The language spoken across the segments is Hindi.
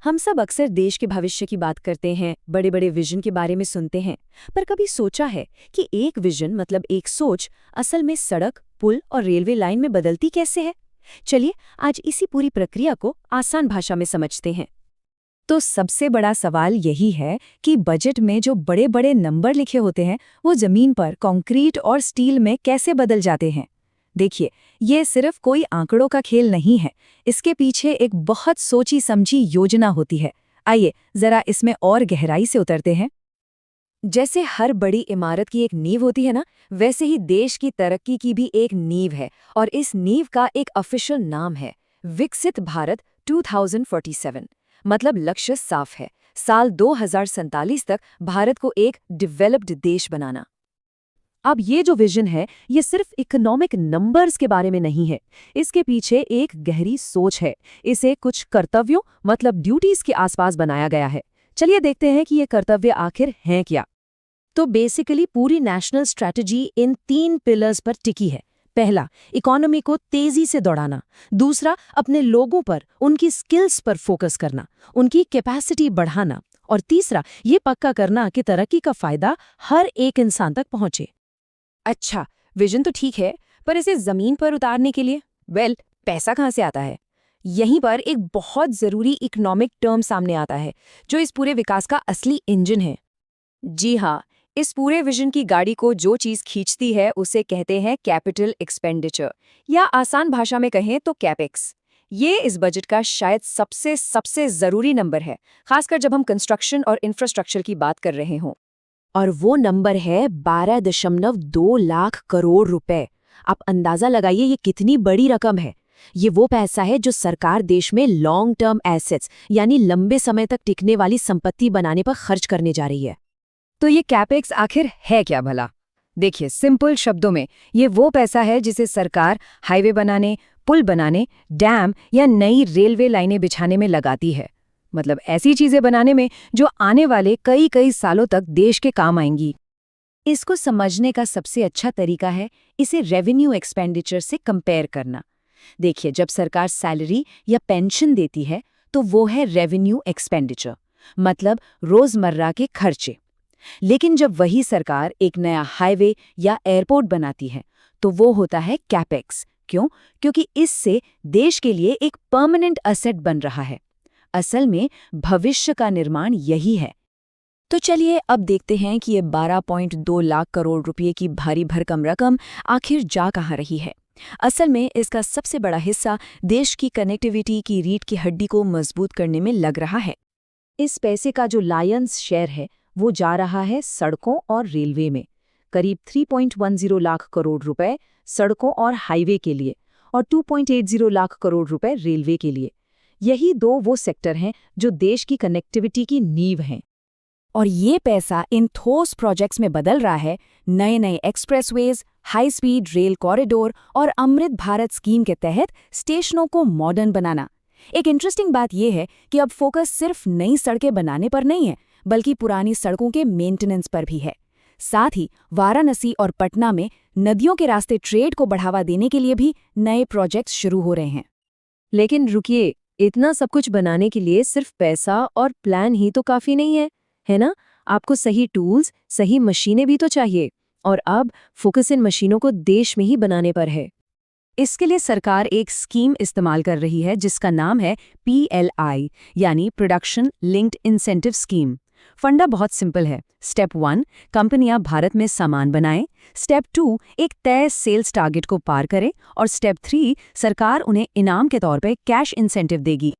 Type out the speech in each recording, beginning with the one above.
हम सब अक्सर देश के भविष्य की बात करते हैं, बड़े बड़े विजन के बारे में सुनते हैं, पर कभी सोचा है कि एक विजन मतलब एक सोच असल में सड़क, पुल और रेलवे लाइन में बदलती कैसे है? चलिए आज इसी पूरी प्रक्रिया को आसान भाषा में समझते हैं। तो सबसे बड़ा सवाल यही है कि बजट में जो बड़े बड़े नंबर लिखे होते हैं वो जमीन पर कंक्रीट और स्टील में कैसे बदल जाते हैं। देखिए, ये सिर्फ कोई आंकड़ों का खेल नहीं है, इसके पीछे एक बहुत सोची समझी योजना होती है। आइए जरा इसमें और गहराई से उतरते हैं। जैसे हर बड़ी इमारत की एक नींव होती है ना, वैसे ही देश की तरक्की की भी एक नींव है, और इस नींव का एक ऑफिशियल नाम है विकसित भारत 2047। मतलब लक्ष्य साफ है, साल 2047 तक भारत को एक डेवलप्ड देश बनाना। अब ये जो विजन है, ये सिर्फ इकोनॉमिक नंबर्स के बारे में नहीं है, इसके पीछे एक गहरी सोच है। इसे कुछ कर्तव्यों मतलब ड्यूटीज के आसपास बनाया गया है। चलिए देखते हैं कि ये कर्तव्य आखिर हैं क्या। तो बेसिकली पूरी नेशनल स्ट्रैटेजी इन 3 पिलर्स पर टिकी है। पहला, इकोनॉमी को तेजी से दौड़ाना। दूसरा, अपने लोगों पर, उनकी स्किल्स पर फोकस करना, उनकी कैपेसिटी बढ़ाना। और तीसरा, ये पक्का करना कि तरक्की का फायदा हर एक इंसान तक पहुंचे। अच्छा, विजन तो ठीक है, पर इसे जमीन पर उतारने के लिए पैसा कहाँ से आता है? यहीं पर एक बहुत जरूरी इकोनॉमिक टर्म सामने आता है, जो इस पूरे विकास का असली इंजन है। जी हाँ, इस पूरे विजन की गाड़ी को जो चीज खींचती है उसे कहते हैं कैपिटल एक्सपेंडिचर, या आसान भाषा में कहें तो कैपेक्स। ये इस बजट का शायद सबसे सबसे जरूरी नंबर है, खासकर जब हम कंस्ट्रक्शन और इंफ्रास्ट्रक्चर की बात कर रहे हों। और वो नंबर है 12.2 लाख करोड़ रुपए। आप अंदाजा लगाइए ये कितनी बड़ी रकम है। ये वो पैसा है जो सरकार देश में लॉन्ग टर्म एसेट्स यानी लंबे समय तक टिकने वाली संपत्ति बनाने पर खर्च करने जा रही है। तो ये कैपेक्स आखिर है क्या भला? देखिए, सिंपल शब्दों में ये वो पैसा है जिसे सरकार हाईवे बनाने, पुल बनाने, डैम या नई रेलवे लाइनें बिछाने में लगाती है। मतलब ऐसी चीजें बनाने में जो आने वाले कई कई सालों तक देश के काम आएंगी। इसको समझने का सबसे अच्छा तरीका है इसे रेवेन्यू एक्सपेंडिचर से कंपेयर करना। देखिए, जब सरकार सैलरी या पेंशन देती है तो वो है रेवेन्यू एक्सपेंडिचर, मतलब रोजमर्रा के खर्चे। लेकिन जब वही सरकार एक नया हाईवे या एयरपोर्ट बनाती है तो वो होता है कैपेक्स। क्यों? क्योंकि इससे देश के लिए एक परमानेंट असेट बन रहा है। असल में भविष्य का निर्माण यही है। तो चलिए अब देखते हैं कि ये 12.2 लाख करोड़ रुपए की भारी भरकम रकम आखिर जा कहाँ रही है। असल में इसका सबसे बड़ा हिस्सा देश की कनेक्टिविटी की रीढ़ की हड्डी को मजबूत करने में लग रहा है। इस पैसे का जो लायंस शेयर है वो जा रहा है सड़कों और रेलवे में। करीब 3.10 लाख करोड़ रुपए सड़कों और हाईवे के लिए, और 2.80 लाख करोड़ रुपए रेलवे के लिए। यही दो वो सेक्टर हैं जो देश की कनेक्टिविटी की नींव हैं। और ये पैसा इन ठोस प्रोजेक्ट्स में बदल रहा है नए नए expressways, high speed rail corridor और अमृत भारत स्कीम के तहत स्टेशनों को मॉडर्न बनाना। एक इंटरेस्टिंग बात यह है कि अब फोकस सिर्फ नई सड़कें बनाने पर नहीं है, बल्कि पुरानी सड़कों के मेंटेनेंस पर भी है। साथ ही वाराणसी और पटना में नदियों के रास्ते ट्रेड को बढ़ावा देने के लिए भी नए प्रोजेक्ट्स शुरू हो रहे हैं। लेकिन रुकिए, इतना सब कुछ बनाने के लिए सिर्फ पैसा और प्लान ही तो काफी नहीं है ना? आपको सही टूल्स, सही मशीनें भी तो चाहिए। और अब फोकस इन मशीनों को देश में ही बनाने पर है। इसके लिए सरकार एक स्कीम इस्तेमाल कर रही है जिसका नाम है PLI, यानी प्रोडक्शन लिंक्ड इंसेंटिव स्कीम। फंडा बहुत सिंपल है। स्टेप 1, कंपनियां भारत में सामान बनाएं। स्टेप 2, एक तय सेल्स टारगेट को पार करें। और स्टेप 3, सरकार उन्हें इनाम के तौर पे कैश इंसेंटिव देगी।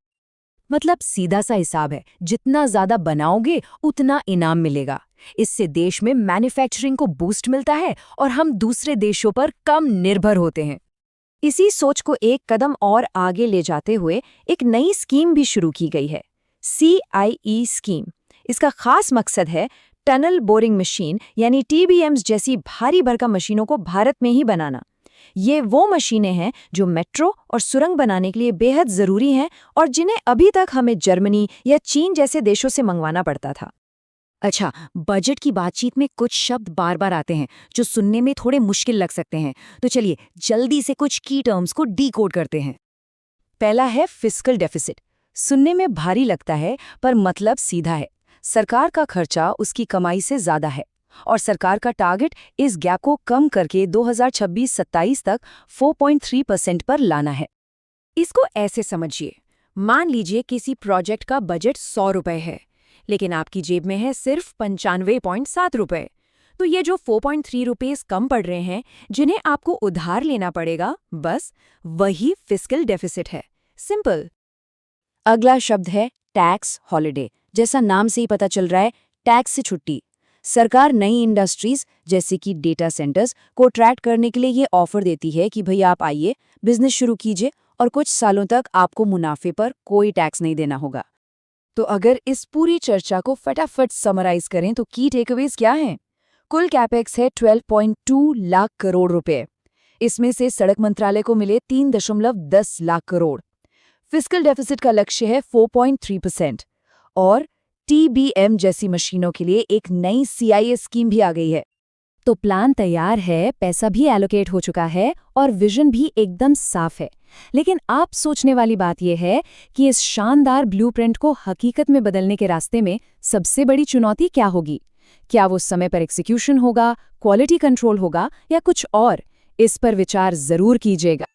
मतलब सीधा सा हिसाब है, जितना ज्यादा बनाओगे उतना इनाम मिलेगा। इससे देश में मैन्युफैक्चरिंग को बूस्ट मिलता है और हम दूसरे देशों पर कम निर्भर होते हैं। इसी सोच को एक कदम और आगे ले जाते हुए एक नई स्कीम भी शुरू की गई है, CIE स्कीम। इसका खास मकसद है टनल बोरिंग मशीन यानी TBMs जैसी भारी भरकम मशीनों को भारत में ही बनाना। ये वो मशीनें हैं जो मेट्रो और सुरंग बनाने के लिए बेहद जरूरी हैं और जिन्हें अभी तक हमें जर्मनी या चीन जैसे देशों से मंगवाना पड़ता था। अच्छा, बजट की बातचीत में कुछ शब्द बार बार आते हैं जो सुनने में थोड़े मुश्किल लग सकते हैं, तो चलिए जल्दी से कुछ की टर्म्स को डीकोड करते हैं। पहला है फिस्कल डेफिसिट। सुनने में भारी लगता है, पर मतलब सीधा है। सरकार का खर्चा उसकी कमाई से ज्यादा है, और सरकार का टारगेट इस गैप को कम करके 2026-27 तक 4.3% पर लाना है। इसको ऐसे समझिए, मान लीजिए किसी प्रोजेक्ट का बजट 100 रुपए है, लेकिन आपकी जेब में है सिर्फ 95.7 रुपए। तो ये जो 4.3 रुपीस कम पड़ रहे हैं, जिन्हें आपको उधार लेना पड़ेगा, बस वही फिस्कल डेफिसिट है। सिंपल। अगला शब्द है टैक्स हॉलिडे। जैसा नाम से ही पता चल रहा है, टैक्स से छुट्टी। सरकार नई इंडस्ट्रीज जैसे कि डेटा सेंटर्स को अट्रैक्ट करने के लिए ये ऑफर देती है कि भई आप आइए, बिजनेस शुरू कीजिए, और कुछ सालों तक आपको मुनाफे पर कोई टैक्स नहीं देना होगा। तो अगर इस पूरी चर्चा को फटाफट समराइज करें तो की टेकअवेज क्या हैं? कुल कैपेक्स है 12.2 लाख करोड़ रुपए। इसमें से सड़क मंत्रालय को मिले 3.10 लाख करोड़। फिस्कल डेफिसिट का लक्ष्य है 4.3%, और TBM जैसी मशीनों के लिए एक नई CIS स्कीम भी आ गई है। तो प्लान तैयार है, पैसा भी एलोकेट हो चुका है, और विजन भी एकदम साफ है। लेकिन आप सोचने वाली बात यह है कि इस शानदार ब्लूप्रिंट को हकीकत में बदलने के रास्ते में सबसे बड़ी चुनौती क्या होगी? क्या वो समय पर एग्जीक्यूशन होगा, क्वालिटी कंट्रोल होगा, या कुछ और? इस पर विचार जरूर कीजिएगा।